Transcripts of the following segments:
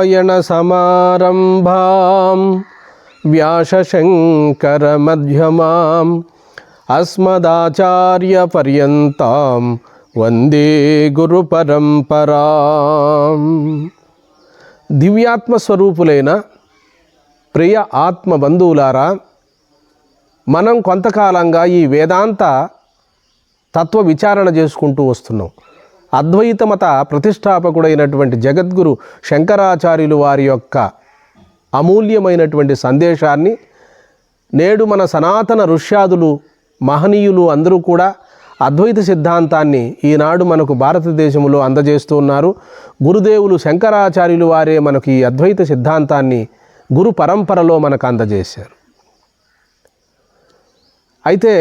नारायणसमारम्भां व्यासशङ्करमध्यमाम् अस्मदाचार्यपर्यन्तां वन्दे గురుపరంపరాం. దివ్యాత్మస్వరూపులైన ప్రియ ఆత్మ బంధువులారా, మనం కొంతకాలంగా ఈ వేదాంత తత్వ విచారణ చేసుకుంటూ వస్తున్నాం. అద్వైత మత ప్రతిష్టాపకుడైనటువంటి జగద్గురు శంకరాచార్యులు వారి యొక్క అమూల్యమైనటువంటి సందేశాన్ని నేడు మన సనాతన ఋష్యాదులు మహనీయులు అందరూ కూడా అద్వైత సిద్ధాంతాన్ని ఈనాడు మనకు భారతదేశంలో అందజేస్తూ ఉన్నారు. గురుదేవులు శంకరాచార్యులు వారే మనకు ఈ అద్వైత సిద్ధాంతాన్ని గురు పరంపరలో మనకు అందజేశారు. అయితే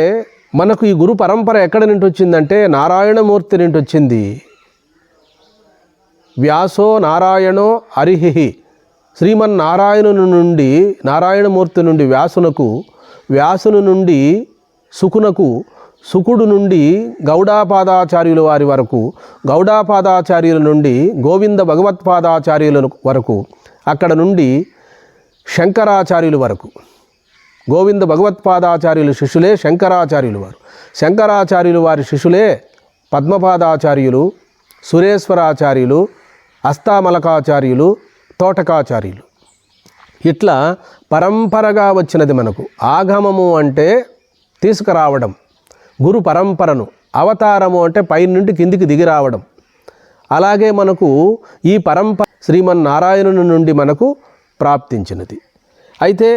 మనకు ఈ గురు పరంపర ఎక్కడి నుండి వచ్చిందంటే నారాయణమూర్తి నుండి వచ్చింది. వ్యాసో నారాయణో హరిహి, శ్రీమన్నారాయణుని నుండి నారాయణమూర్తి నుండి వ్యాసునకు, వ్యాసుని నుండి సుకునకు, సుకుడు నుండి గౌడాపాదాచార్యుల వారి వరకు, గౌడాపాదాచార్యుల నుండి గోవింద భగవత్పాదాచార్యుల వరకు, అక్కడ నుండి శంకరాచార్యుల వరకు. గోవింద భగవత్పాదాచార్యుల శిష్యులే శంకరాచార్యులు వారు. శంకరాచార్యులు వారి శిష్యులే పద్మపాదాచార్యులు, సురేశ్వరాచార్యులు, అస్తామలకాచార్యులు, తోటకాచార్యులు. ఇట్లా పరంపరగా వచ్చినది మనకు. ఆగమము అంటే తీసుకురావడం, గురు పరంపరను. అవతారము అంటే పైనుండి కిందికి దిగి రావడం. అలాగే మనకు ఈ పరంపర శ్రీమన్నారాయణుని నుండి మనకు ప్రాప్తించినది. అయితే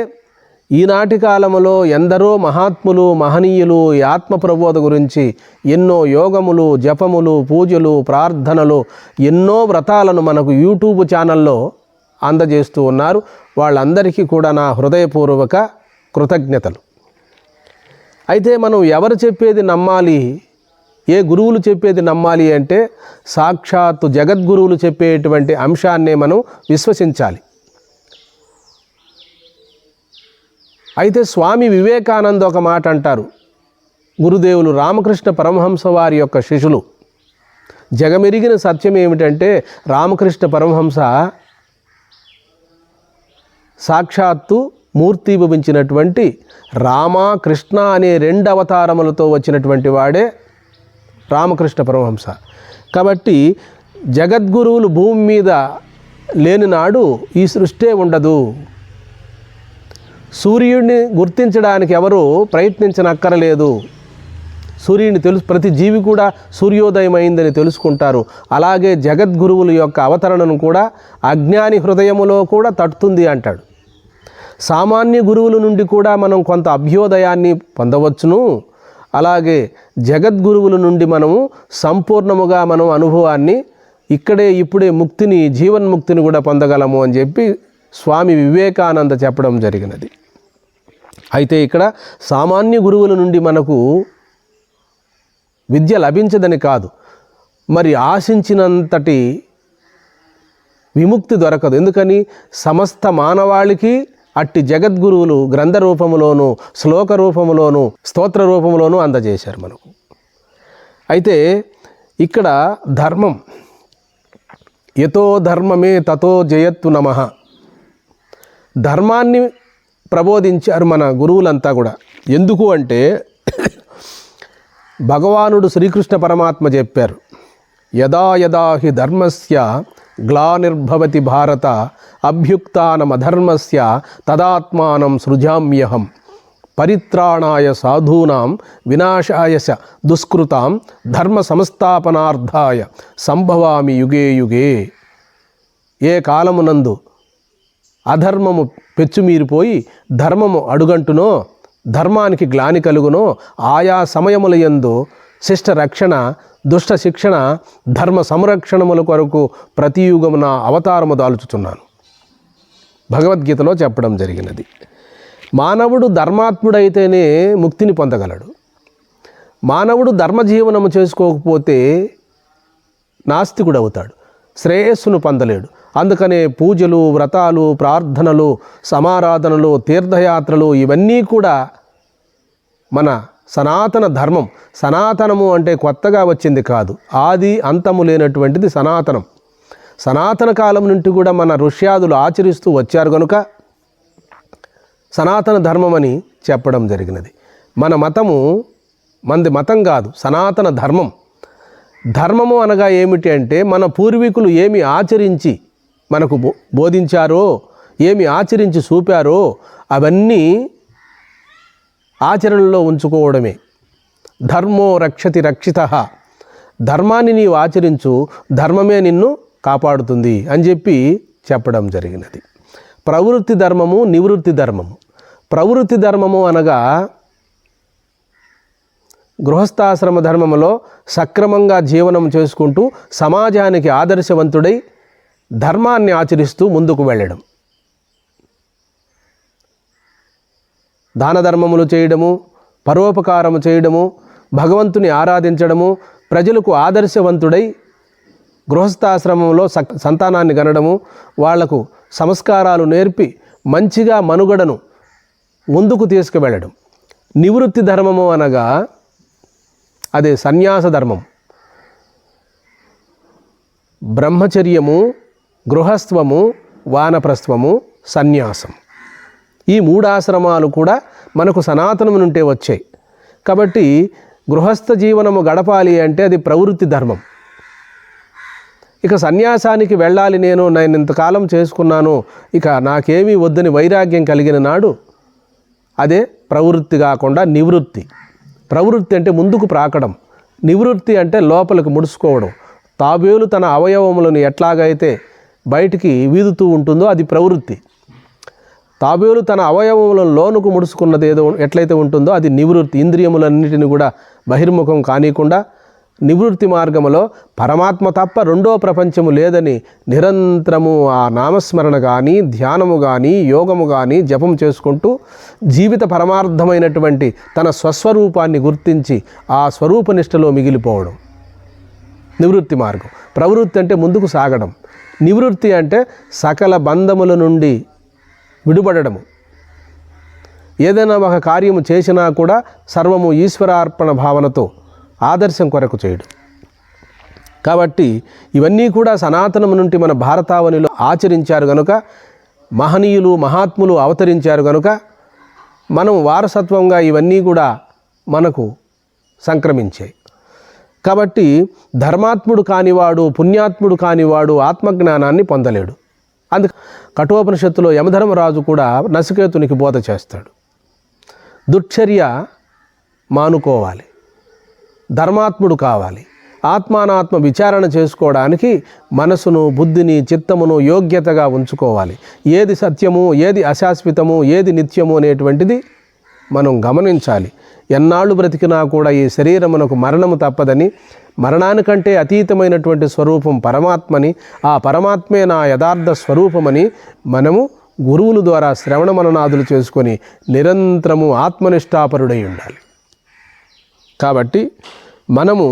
ఈనాటి కాలంలో ఎందరో మహాత్ములు మహనీయులు ఈ ఆత్మ ప్రబోధ గురించి ఎన్నో యోగములు, జపములు, పూజలు, ప్రార్థనలు, ఎన్నో వ్రతాలను మనకు యూట్యూబ్ ఛానల్లో అందజేస్తూ ఉన్నారు. వాళ్ళందరికీ కూడా నా హృదయపూర్వక కృతజ్ఞతలు. అయితే మనం ఎవరు చెప్పేది నమ్మాలి, ఏ గురువులు చెప్పేది నమ్మాలి అంటే సాక్షాత్తు జగద్గురువులు చెప్పేటువంటి అంశాన్నే మనం విశ్వసించాలి. అయితే స్వామి వివేకానంద ఒక మాట అంటారు. గురుదేవులు రామకృష్ణ పరమహంస వారి యొక్క శిష్యులు. జగమెరిగిన సత్యం ఏమిటంటే రామకృష్ణ పరమహంస సాక్షాత్తు మూర్తిభవించినటువంటి రామ కృష్ణ అనే రెండు అవతారములతో వచ్చినటువంటి వాడే రామకృష్ణ పరమహంస. కాబట్టి జగద్గురువులు భూమి మీద లేని నాడు ఈ సృష్టి ఉండదు. సూర్యుడిని గుర్తించడానికి ఎవరు ప్రయత్నించనక్కరలేదు. సూర్యుని ప్రతి జీవి కూడా సూర్యోదయం అయిందని తెలుసుకుంటారు. అలాగే జగద్గురువుల యొక్క అవతరణను కూడా అజ్ఞాని హృదయములో కూడా తట్టుతుంది అంటాడు. సామాన్య గురువుల నుండి కూడా మనం కొంత అభ్యోదయాన్ని పొందవచ్చును. అలాగే జగద్గురువుల నుండి మనము సంపూర్ణముగా మనం అనుభవాన్ని ఇక్కడే ఇప్పుడే ముక్తిని, జీవన్ముక్తిని కూడా పొందగలము అని చెప్పి స్వామి వివేకానంద చెప్పడం జరిగినది. అయితే ఇక్కడ సామాన్య గురువుల నుండి మనకు విద్య లభించదని కాదు, మరి ఆశించినంతటి విముక్తి దొరకదు. ఎందుకని సమస్త మానవాళికి అట్టి జగద్గురువులు గ్రంథ రూపములోను, శ్లోక రూపములోను, స్తోత్ర రూపములోను అందజేశారు మనకు. అయితే ఇక్కడ ధర్మం, యతో ధర్మమే తతో జయత్తు నమః, ధర్మాన్ని ప్రబోధించారు మన గురువులంతా కూడా. ఎందుకు అంటే భగవానుడు శ్రీకృష్ణ పరమాత్మ చెప్పారు, యదా యదా హి ధర్మస్య గ్లానిర్భవతి భారత అభ్యుక్తానమధర్మస్య తదాత్మానం సృజామ్యహం పరిత్రాణాయ సాధూనాం వినాశాయ చ దుష్కృతాం ధర్మ సంస్థాపనార్థాయ సంభవామి యుగే యుగే. ఏ కాలమునందు అధర్మము పెచ్చుమీరిపోయి ధర్మము అడుగంటునో, ధర్మానికి గ్లాని కలుగునో, ఆయా సమయముల యందు శిష్ట రక్షణ, దుష్ట శిక్షణ, ధర్మ సంరక్షణముల కొరకు ప్రతి యుగమున అవతారము దాల్చుతున్నాను భగవద్గీతలో చెప్పడం జరిగినది. మానవుడు ధర్మాత్ముడైతేనే ముక్తిని పొందగలడు. మానవుడు ధర్మజీవనము చేసుకోకపోతే నాస్తికుడవుతాడు, శ్రేయస్సును పొందలేడు. అందుకనే పూజలు, వ్రతాలు, ప్రార్థనలు, సమారాధనలు, తీర్థయాత్రలు ఇవన్నీ కూడా మన సనాతన ధర్మం. సనాతనము అంటే కొత్తగా వచ్చింది కాదు, ఆది అంతము లేనటువంటిది సనాతనం. సనాతన కాలం నుండి కూడా మన ఋష్యాదులు ఆచరిస్తూ వచ్చారు కనుక సనాతన ధర్మం అని చెప్పడం జరిగినది. మన మతము మనది మతం కాదు, సనాతన ధర్మం. ధర్మము అనగా ఏమిటి అంటే మన పూర్వీకులు ఏమి ఆచరించి మనకు బోధించారో, ఏమి ఆచరించి చూపారో అవన్నీ ఆచరణలో ఉంచుకోవడమే. ధర్మో రక్షతి రక్షితః. ధర్మాన్ని నీవు ఆచరించు, ధర్మమే నిన్ను కాపాడుతుంది అని చెప్పడం జరిగినది. ప్రవృత్తి ధర్మము, నివృత్తి ధర్మము. ప్రవృత్తి ధర్మము అనగా గృహస్థాశ్రమ ధర్మములో సక్రమంగా జీవనం చేసుకుంటూ సమాజానికి ఆదర్శవంతుడై ధర్మాన్ని ఆచరిస్తూ ముందుకు వెళ్ళడం. దాన ధర్మములు చేయడము, పరోపకారము చేయడము, భగవంతుని ఆరాధించడము, ప్రజలకు ఆదర్శవంతుడై గృహస్థాశ్రమంలో సంతానాన్ని కనడము, వాళ్లకు సంస్కారాలు నేర్పి మంచిగా మనుగడను ముందుకు తీసుకువెళ్ళడం. నివృత్తి ధర్మము అనగా అదే సన్యాస ధర్మం. బ్రహ్మచర్యము, గృహస్థము, వానప్రస్థము, సన్యాసం. ఈ 3 ఆశ్రమాలు కూడా మనకు సనాతనం నుండే వచ్చాయి. కాబట్టి గృహస్థ జీవనము గడపాలి అంటే అది ప్రవృత్తి ధర్మం. ఇక సన్యాసానికి వెళ్ళాలి, నేను ఇంతకాలం చేసుకున్నాను, ఇక నాకేమీ వద్దని వైరాగ్యం కలిగిన నాడు అదే ప్రవృత్తి కాకుండా నివృత్తి. ప్రవృత్తి అంటే ముందుకు ప్రాకడం, నివృత్తి అంటే లోపలికి ముడుచుకోవడం. తాబేలు తన అవయవములను ఎట్లాగైతే బయటికి వీదుతూ ఉంటుందో అది ప్రవృత్తి. తాబేలు తన అవయవములను లోనుకు ముడుచుకున్నది ఏదో ఎట్లయితే ఉంటుందో అది నివృత్తి. ఇంద్రియములన్నిటిని కూడా బహిర్ముఖం కానీయకుండా నివృత్తి మార్గములో పరమాత్మ తప్ప రెండో ప్రపంచము లేదని నిరంతరము ఆ నామస్మరణ కానీ, ధ్యానము కానీ, యోగము కానీ జపం చేసుకుంటూ జీవిత పరమార్థమైనటువంటి తన స్వస్వరూపాన్ని గుర్తించి ఆ స్వరూపనిష్టలో మిగిలిపోవడం నివృత్తి మార్గం. ప్రవృత్తి అంటే ముందుకు సాగడం. నివృత్తి అంటే సకల బంధముల నుండి విడుబడము. ఏదైనా ఒక కార్యము చేసినా కూడా సర్వము ఈశ్వరార్పణ భావనతో ఆదర్శం కొరకు చేయడం. కాబట్టి ఇవన్నీ కూడా సనాతనం నుండి మన భారతావనిలో ఆచరించారు కనుక, మహనీయులు మహాత్ములు అవతరించారు కనుక మనం వారసత్వంగా ఇవన్నీ కూడా మనకు సంక్రమించాయి. కాబట్టి ధర్మాత్ముడు కానివాడు, పుణ్యాత్ముడు కానివాడు ఆత్మజ్ఞానాన్ని పొందలేడు. అందుకు కఠోపనిషత్తులో యమధర్మరాజు కూడా నచికేతునికి బోధ చేస్తాడు. దుశ్చర్య మానుకోవాలి, ధర్మాత్ముడు కావాలి. ఆత్మానాత్మ విచారణ చేసుకోవడానికి మనసును, బుద్ధిని, చిత్తమును యోగ్యతగా ఉంచుకోవాలి. ఏది సత్యము, ఏది అశాశ్వతము, ఏది నిత్యము అనేటువంటిది మనం గమనించాలి. ఎన్నాళ్ళు బ్రతికినా కూడా ఈ శరీరమునకు మరణము తప్పదని, మరణానికంటే అతీతమైనటువంటి స్వరూపం పరమాత్మని, ఆ పరమాత్మే నా యథార్థ స్వరూపమని మనము గురువుల ద్వారా శ్రవణ మననాదులు చేసుకొని నిరంతరము ఆత్మనిష్టాపరుడై ఉండాలి. కాబట్టి మనము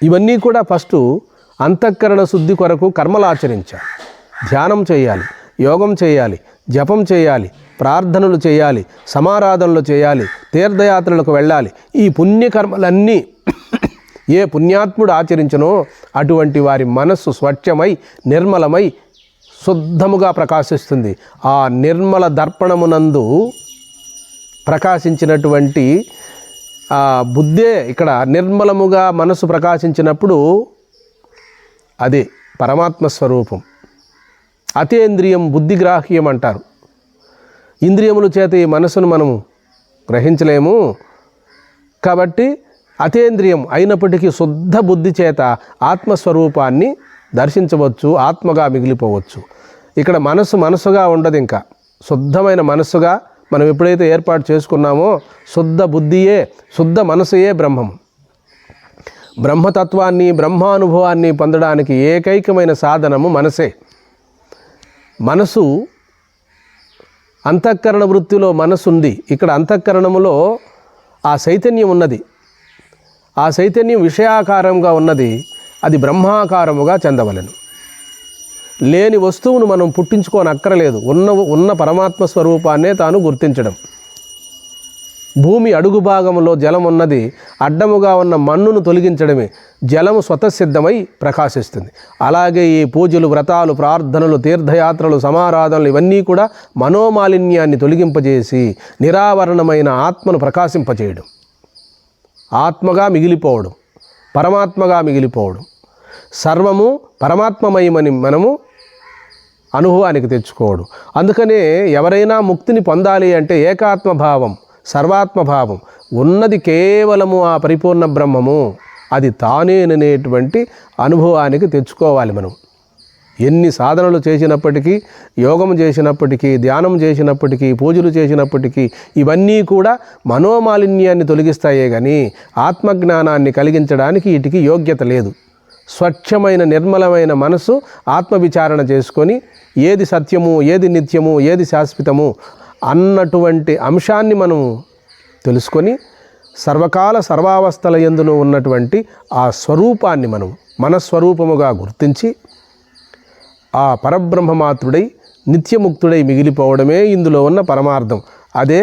ఇవన్నీ కూడా ఫస్ట్ అంతఃకరణ శుద్ధి కొరకు కర్మలు ఆచరించాలి. ధ్యానం చేయాలి, యోగం చేయాలి, జపం చేయాలి, ప్రార్థనలు చేయాలి, సమారాధనలు చేయాలి, తీర్థయాత్రలకు వెళ్ళాలి. ఈ పుణ్యకర్మలన్నీ ఏ పుణ్యాత్ముడు ఆచరించనో అటువంటి వారి మనస్సు స్వచ్ఛమై నిర్మలమై శుద్ధముగా ప్రకాశిస్తుంది. ఆ నిర్మల దర్పణమునందు ప్రకాశించినటువంటి ఆ బుద్ధే ఇక్కడ నిర్మలముగా మనసు ప్రకాశించినప్పుడు అదే పరమాత్మ స్వరూపం. అతేంద్రియం బుద్ధిగ్రాహ్యం అంటారు. ఇంద్రియముల చేత ఈ మనసును మనము గ్రహించలేము. కాబట్టి అతేంద్రియం అయినప్పటికీ శుద్ధ బుద్ధి చేత ఆత్మస్వరూపాన్ని దర్శించవచ్చు, ఆత్మగా మిగిలిపోవచ్చు. ఇక్కడ మనసుగా ఉండదు. ఇంకా శుద్ధమైన మనస్సుగా మనం ఎప్పుడైతే ఏర్పాటు చేసుకున్నామో శుద్ధ బుద్ధియే, శుద్ధ మనసుయే బ్రహ్మం. బ్రహ్మతత్వాన్ని, బ్రహ్మానుభవాన్ని పొందడానికి ఏకైకమైన సాధనము మనసే. మనసు అంతఃకరణ వృత్తిలో మనసు ఉంది. ఇక్కడ అంతఃకరణములో ఆ చైతన్యం ఉన్నది. ఆ చైతన్యం విషయాకారంగా ఉన్నది. అది బ్రహ్మాకారముగా చెందవలెను. లేని వస్తువును మనం పుట్టించుకోనక్కరలేదు. ఉన్న పరమాత్మ స్వరూపాన్నే తాను గుర్తించడం. భూమి అడుగు భాగంలో జలం ఉన్నది, అడ్డముగా ఉన్న మన్నును తొలగించడమే. జలము స్వతసిద్ధమై ప్రకాశిస్తుంది. అలాగే ఈ పూజలు, వ్రతాలు, ప్రార్థనలు, తీర్థయాత్రలు, సమారాధనలు ఇవన్నీ కూడా మనోమాలిన్యాన్ని తొలగింపజేసి నిరావరణమైన ఆత్మను ప్రకాశింపజేయడం, ఆత్మగా మిగిలిపోవడం, పరమాత్మగా మిగిలిపోవడం, సర్వము పరమాత్మమయమని మనము అనుభవానికి తెచ్చుకోవడం. అందుకనే ఎవరైనా ముక్తిని పొందాలి అంటే ఏకాత్మభావం, సర్వాత్మభావం, ఉన్నది కేవలము ఆ పరిపూర్ణ బ్రహ్మము, అది తానేననేటువంటి అనుభవానికి తెచ్చుకోవాలి. మనం ఎన్ని సాధనలు చేసినప్పటికీ, యోగం చేసినప్పటికీ, ధ్యానం చేసినప్పటికీ, పూజలు చేసినప్పటికీ ఇవన్నీ కూడా మనోమాలిన్యాన్ని తొలగిస్తాయే కానీ ఆత్మజ్ఞానాన్ని కలిగించడానికి వీటికి యోగ్యత లేదు. స్వచ్ఛమైన నిర్మలమైన మనసు ఆత్మవిచారణ చేసుకొని ఏది సత్యము, ఏది నిత్యము, ఏది శాశ్వతము అన్నటువంటి అంశాన్ని మనం తెలుసుకొని సర్వకాల సర్వావస్థల యందును ఉన్నటువంటి ఆ స్వరూపాన్ని మనం మనస్వరూపముగా గుర్తించి ఆ పరబ్రహ్మమాత్రుడై నిత్యముక్తుడై మిగిలిపోవడమే ఇందులో ఉన్న పరమార్థం. అదే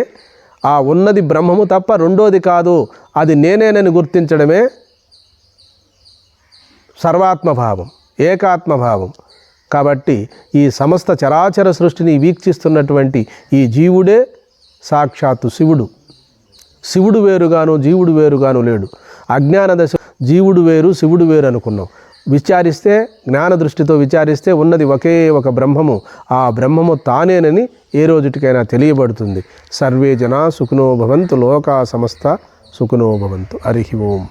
ఆ ఉన్నది బ్రహ్మము తప్ప రెండోది కాదు, అది నేనేనని గుర్తించడమే సర్వాత్మభావం, ఏకాత్మభావం. కాబట్టి ఈ సమస్త చరాచర సృష్టిని వీక్షిస్తున్నటువంటి ఈ జీవుడే సాక్షాత్తు శివుడు. శివుడు వేరుగాను జీవుడు వేరుగాను లేడు. అజ్ఞాన దశ జీవుడు వేరు శివుడు వేరు అనుకున్నాం. విచారిస్తే, జ్ఞాన దృష్టితో విచారిస్తే ఉన్నది ఒకే ఒక బ్రహ్మము. ఆ బ్రహ్మము తానేనని ఏ రోజుటికైనా తెలియబడుతుంది. సర్వే జనా సుఖినో భవంతు, లోకా సమస్త సుఖినో భవంతు. హరి ఓం.